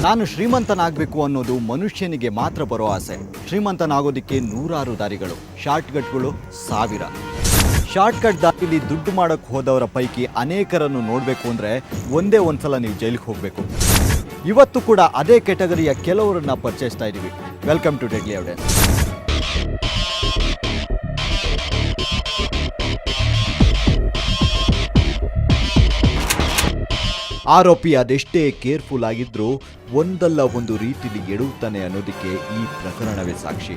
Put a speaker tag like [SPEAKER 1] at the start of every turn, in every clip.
[SPEAKER 1] ನಾನು ಶ್ರೀಮಂತನಾಗಬೇಕು ಅನ್ನೋದು ಮನುಷ್ಯನಿಗೆ ಮಾತ್ರ ಬರೋ ಆಸೆ. ಶ್ರೀಮಂತನಾಗೋದಕ್ಕೆ ನೂರಾರು ದಾರಿಗಳು, ಶಾರ್ಟ್ಕಟ್ಗಳು ಸಾವಿರ. ಶಾರ್ಟ್ಕಟ್ ದಾರಿಲಿ ದುಡ್ಡು ಮಾಡೋಕ್ಕೆ ಹೋದವರ ಪೈಕಿ ಅನೇಕರನ್ನು ನೋಡಬೇಕು ಅಂದರೆ ಒಂದೇ ಒಂದ್ಸಲ ನೀವು ಜೈಲಿಗೆ ಹೋಗಬೇಕು. ಇವತ್ತು ಕೂಡ ಅದೇ ಕೆಟಗರಿಯ ಕೆಲವರನ್ನ ಪರಿಚಯಿಸ್ತಾ ಇದ್ದೀವಿ. Welcome to deadly evidence. ಆರೋಪಿ ಅದೆಷ್ಟೇ ಕೇರ್ಫುಲ್ ಆಗಿದ್ರೂ ಒಂದಲ್ಲ ಒಂದು ರೀತಿಲಿ ಎಡುತ್ತಾನೆ ಅನ್ನೋದಕ್ಕೆ ಈ ಪ್ರಕರಣವೇ ಸಾಕ್ಷಿ.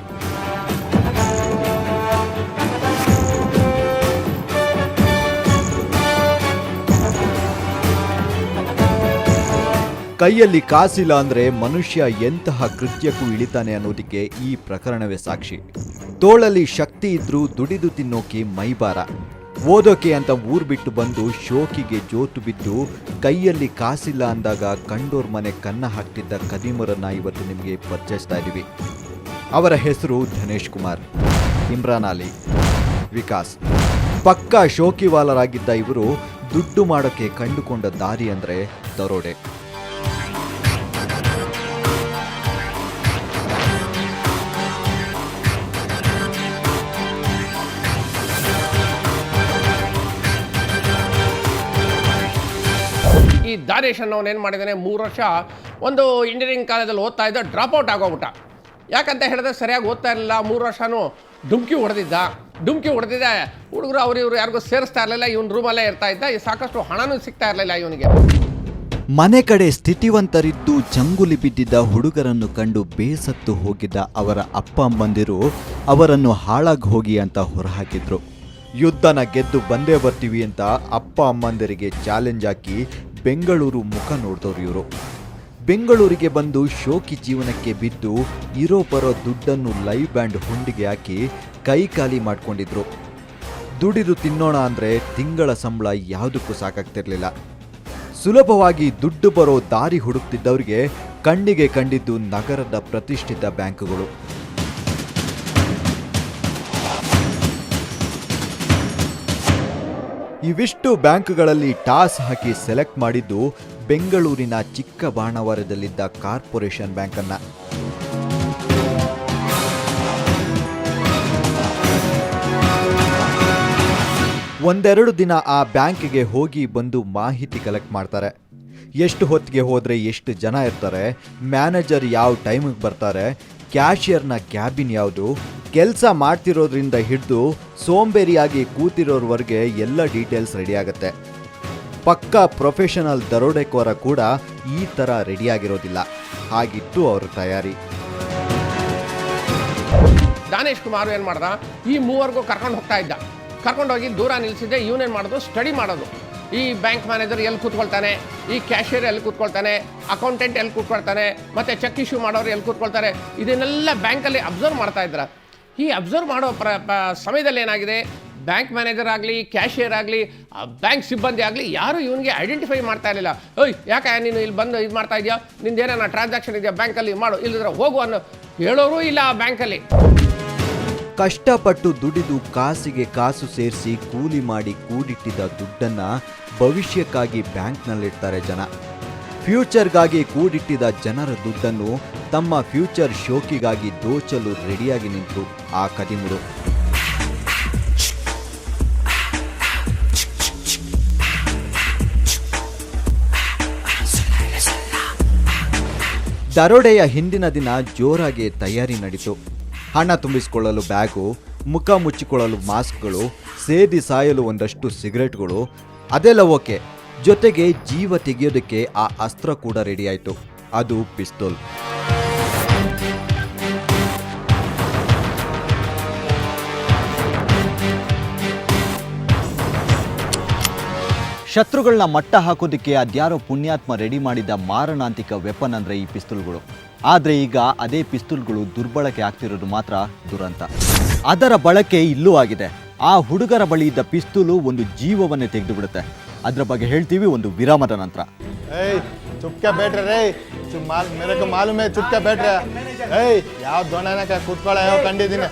[SPEAKER 1] ಕೈಯಲ್ಲಿ ಕಾಸಿಲ್ಲ ಅಂದ್ರೆ ಮನುಷ್ಯ ಎಂತಹ ಕೃತ್ಯಕ್ಕೂ ಇಳಿತಾನೆ ಅನ್ನೋದಕ್ಕೆ ಈ ಪ್ರಕರಣವೇ ಸಾಕ್ಷಿ. ತೋಳಲ್ಲಿ ಶಕ್ತಿ ಇದ್ರೂ ದುಡಿದು ತಿನ್ನೋಕೆ ಮೈಬಾರ. ಓದೋಕೆ ಅಂತ ಊರು ಬಿಟ್ಟು ಬಂದು ಶೋಕಿಗೆ ಜೋತು ಬಿದ್ದು ಕೈಯಲ್ಲಿ ಕಾಸಿಲ್ಲ ಅಂದಾಗ ಕಂಡೋರ್ ಮನೆ ಕನ್ನ ಹಾಕ್ತಿದ್ದ ಕದೀಮರನ್ನ ಇವತ್ತು ನಿಮಗೆ ಪರಿಚಯಿಸ್ತಾ ಇದ್ದೀವಿ. ಅವರ ಹೆಸರು ಧನೇಶ್ ಕುಮಾರ್, ಇಮ್ರಾನ್ ಅಲಿ, ವಿಕಾಸ್. ಪಕ್ಕಾ ಶೋಕಿವಾಲರಾಗಿದ್ದ ಇವರು ದುಡ್ಡು ಮಾಡೋಕ್ಕೆ ಕಂಡುಕೊಂಡ ದಾರಿ ಅಂದರೆ ದರೋಡೆ.
[SPEAKER 2] ಈ ದಾರೇಶ್ ಅನ್ನೋನು ಏನು ಮಾಡಿದ್ದಾನೆ, 3 ವರ್ಷ ಒಂದು ಇಂಜಿನಿಯರಿಂಗ್ ಕಾಲೇಜಲ್ಲಿ ಓದ್ತಾ ಇದ್ದ, ಡ್ರಾಪ್ಔಟ್ ಆಗೋಗ್ಬಿಟ್ಟ. ಯಾಕಂತ ಹೇಳಿದ್ರೆ ಸರಿಯಾಗಿ ಓದ್ತಾ ಇರಲಿಲ್ಲ. 3 ವರ್ಷನೂ ಡುಮ್ಕಿ ಹೊಡೆದಿದ್ದ. ಹುಡುಗರು ಇವರು ಯಾರಿಗೂ ಸೇರಿಸ್ತಾ ಇರಲಿಲ್ಲ. ಇವನು ರೂಮಲ್ಲೇ ಇರ್ತಾ ಇದ್ದ. ಸಾಕಷ್ಟು ಹಣನೂ ಸಿಗ್ತಾ ಇರಲಿಲ್ಲ ಇವನಿಗೆ.
[SPEAKER 1] ಮನೆ ಕಡೆ ಸ್ಥಿತಿವಂತರಿದ್ದು ಚಂಗುಲಿ ಬಿದ್ದಿದ್ದ ಹುಡುಗರನ್ನು ಕಂಡು ಬೇಸತ್ತು ಹೋಗಿದ್ದ ಅವರ ಅಪ್ಪ ಅಮ್ಮಂದಿರು ಅವರನ್ನು ಹಾಳಾಗಿ ಹೋಗಿ ಅಂತ ಹೊರಹಾಕಿದ್ರು. ಯುದ್ಧನ ಗೆದ್ದು ಬಂದೇ ಬರ್ತೀವಿ ಅಂತ ಅಪ್ಪ ಅಮ್ಮಂದಿರಿಗೆ ಚಾಲೆಂಜ್ ಹಾಕಿ ಬೆಂಗಳೂರು ಮುಖ ನೋಡಿದವರು ಇವರು. ಬೆಂಗಳೂರಿಗೆ ಬಂದು ಶೋಕಿ ಜೀವನಕ್ಕೆ ಬಿದ್ದು ಇರೋ ಬರೋ ದುಡ್ಡನ್ನು ಲೈವ್ ಬ್ಯಾಂಡ್ ಹುಂಡಿಗೆ ಹಾಕಿ ಕೈ ಖಾಲಿ ಮಾಡ್ಕೊಂಡಿದ್ರು. ದುಡಿದು ತಿನ್ನೋಣ ಅಂದರೆ ತಿಂಗಳ ಸಂಬಳ ಯಾವುದಕ್ಕೂ ಸಾಕಾಗ್ತಿರ್ಲಿಲ್ಲ. ಸುಲಭವಾಗಿ ದುಡ್ಡು ಬರೋ ದಾರಿ ಹುಡುಕ್ತಿದ್ದವರಿಗೆ ಕಣ್ಣಿಗೆ ಕಂಡಿದ್ದು ನಗರದ ಪ್ರತಿಷ್ಠಿತ ಬ್ಯಾಂಕುಗಳು. ಇವಿಷ್ಟು ಬ್ಯಾಂಕ್ಗಳಲ್ಲಿ ಟಾಸ್ ಹಾಕಿ ಸೆಲೆಕ್ಟ್ ಮಾಡಿದ್ದು ಬೆಂಗಳೂರಿನ ಚಿಕ್ಕಬಾಣಾವರದಲ್ಲಿದ್ದ ಕಾರ್ಪೊರೇಷನ್ ಬ್ಯಾಂಕನ್ನ. ಒಂದೆರಡು ದಿನ ಆ ಬ್ಯಾಂಕ್ಗೆ ಹೋಗಿ ಬಂದು ಮಾಹಿತಿ ಕಲೆಕ್ಟ್ ಮಾಡ್ತಾರೆ. ಎಷ್ಟು ಹೊತ್ತಿಗೆ ಹೋದರೆ ಎಷ್ಟು ಜನ ಇರ್ತಾರೆ, ಮ್ಯಾನೇಜರ್ ಯಾವ ಟೈಮಿಗೆ ಬರ್ತಾರೆ, ಕ್ಯಾಶಿಯರ್ನ ಕ್ಯಾಬಿನ್ ಯಾವುದು, ಕೆಲಸ ಮಾಡ್ತಿರೋದ್ರಿಂದ ಹಿಡಿದು ಸೋಂಬೇರಿಯಾಗಿ ಕೂತಿರೋರ್ವರೆಗೆ ಎಲ್ಲ ಡೀಟೇಲ್ಸ್ ರೆಡಿ ಆಗುತ್ತೆ. ಪಕ್ಕಾ ಪ್ರೊಫೆಷನಲ್ ದರೋಡೆಕೋರ ಕೂಡ ಈ ಥರ ರೆಡಿಯಾಗಿರೋದಿಲ್ಲ. ಹಾಗಿತ್ತು ಅವ್ರ ತಯಾರಿ.
[SPEAKER 2] ದಾನೇಶ್ ಕುಮಾರ್ ಏನು ಮಾಡ್ದ, ಈ ಮೂವರೆಗೂ ಕರ್ಕೊಂಡು ಹೋಗ್ತಾ ಇದ್ದ. ಕರ್ಕೊಂಡೋಗಿ ದೂರ ನಿಲ್ಲಿಸಿದ್ದೆ. ಇವನೇನು ಮಾಡೋದು, ಸ್ಟಡಿ ಮಾಡೋದು. ಈ ಬ್ಯಾಂಕ್ ಮ್ಯಾನೇಜರ್ ಎಲ್ಲಿ ಕೂತ್ಕೊಳ್ತಾನೆ, ಈ ಕ್ಯಾಶಿಯರ್ ಎಲ್ಲಿ ಕೂತ್ಕೊಳ್ತಾನೆ, ಅಕೌಂಟೆಂಟ್ ಎಲ್ಲಿ ಕೂತ್ಕೊಳ್ತಾನೆ, ಮತ್ತು ಚೆಕ್ ಇಶ್ಯೂ ಮಾಡೋರು ಎಲ್ಲಿ ಕೂತ್ಕೊಳ್ತಾರೆ, ಇದನ್ನೆಲ್ಲ ಬ್ಯಾಂಕಲ್ಲಿ ಅಬ್ಸರ್ವ್ ಮಾಡ್ತಾ ಇದ್ದಾರೆ. ಈ ಅಬ್ಸರ್ವ್ ಮಾಡೋ ಸಮಯದಲ್ಲಿ ಏನಾಗಿದೆ, ಬ್ಯಾಂಕ್ ಮ್ಯಾನೇಜರ್ ಆಗಲಿ, ಕ್ಯಾಶಿಯರ್ ಆಗಲಿ, ಬ್ಯಾಂಕ್ ಸಿಬ್ಬಂದಿ ಆಗಲಿ ಯಾರು ಇವನಿಗೆ ಐಡೆಂಟಿಫೈ ಮಾಡ್ತಾ ಇರಲಿಲ್ಲ. ಓಯ್ ಯಾಕೆ ನೀನು ಇಲ್ಲಿ ಬಂದು ಇದು ಮಾಡ್ತಾ ಇದೆಯಾ, ನಿಂದೇನ ಟ್ರಾನ್ಸಾಕ್ಷನ್ ಇದೆಯಾ ಬ್ಯಾಂಕಲ್ಲಿ ಮಾಡು, ಇಲ್ಲದ್ರೆ ಹೋಗು ಅನ್ನೋ ಹೇಳೋರು ಇಲ್ಲ ಆ ಬ್ಯಾಂಕಲ್ಲಿ.
[SPEAKER 1] ಕಷ್ಟಪಟ್ಟು ದುಡಿದು ಕಾಸಿಗೆ ಕಾಸು ಸೇರಿಸಿ ಕೂಲಿ ಮಾಡಿ ಕೂಡಿಟ್ಟಿದ್ದ ದುಡ್ಡನ್ನ ಭವಿಷ್ಯಕ್ಕಾಗಿ ಬ್ಯಾಂಕ್ನಲ್ಲಿಡ್ತಾರೆ ಜನ. ಫ್ಯೂಚರ್ಗಾಗಿ ಕೂಡಿಟ್ಟಿದ್ದ ಜನರ ದುಡ್ಡನ್ನು ತಮ್ಮ ಫ್ಯೂಚರ್ ಶೋಕಿಗಾಗಿ ದೋಚಲು ರೆಡಿಯಾಗಿ ನಿಂತು ಆ ಕದಿಮರು. ದರೋಡೆಯ ಹಿಂದಿನ ದಿನ ಜೋರಾಗಿ ತಯಾರಿ ನಡೀತು. ಹಣ ತುಂಬಿಸಿಕೊಳ್ಳಲು ಬ್ಯಾಗು, ಮುಖ ಮುಚ್ಚಿಕೊಳ್ಳಲು ಮಾಸ್ಕ್ಗಳು, ಸೇದಿ ಸಾಯಲು ಒಂದಷ್ಟು ಸಿಗರೆಟ್ಗಳು, ಅದೆಲ್ಲ ಓಕೆ. ಜೊತೆಗೆ ಜೀವ ತೆಗೆಯೋದಕ್ಕೆ ಆ ಅಸ್ತ್ರ ಕೂಡ ರೆಡಿ ಆಯಿತು. ಅದು ಪಿಸ್ತೂಲ್. ಶತ್ರುಗಳನ್ನ ಮಟ್ಟ ಹಾಕೋದಕ್ಕೆ ಅದ್ಯಾರೋ ಪುಣ್ಯಾತ್ಮ ರೆಡಿ ಮಾಡಿದ ಮಾರಣಾಂತಿಕ ವೆಪನ್ ಅಂದರೆ ಈ ಪಿಸ್ತೂಲ್ಗಳು. ಆದರೆ ಈಗ ಅದೇ ಪಿಸ್ತೂಲ್ಗಳು ದುರ್ಬಳಕೆ ಆಗ್ತಿರೋದು ಮಾತ್ರ ದುರಂತ. ಅದರ ಬಳಕೆ ಇಲ್ಲೂ ಆಗಿದೆ. ಆ ಹುಡುಗರ ಬಳಿ ಇದ್ದ ಪಿಸ್ತೂಲು ಒಂದು ಜೀವವನ್ನೇ ತೆಗೆದು ಬಿಡುತ್ತೆ. ಅದರ ಬಗ್ಗೆ ಹೇಳ್ತೀವಿ ಒಂದು ವಿರಾಮದ ನಂತರ.
[SPEAKER 3] ಚುಪ್ಕೆ ಬೇಟ್ರೆ ರೇ ಮೇರೆ ಮಾಲೂಮ್ ಹೈ ಚುಪ್ಕೆ ಬೇಟ್ರೆ. ಯಾವ ದೊಣ್ಣೆನ ಕೂತ್ಕೊಳ್ಳೋ ಕಂಡಿದ್ದೀನಿ.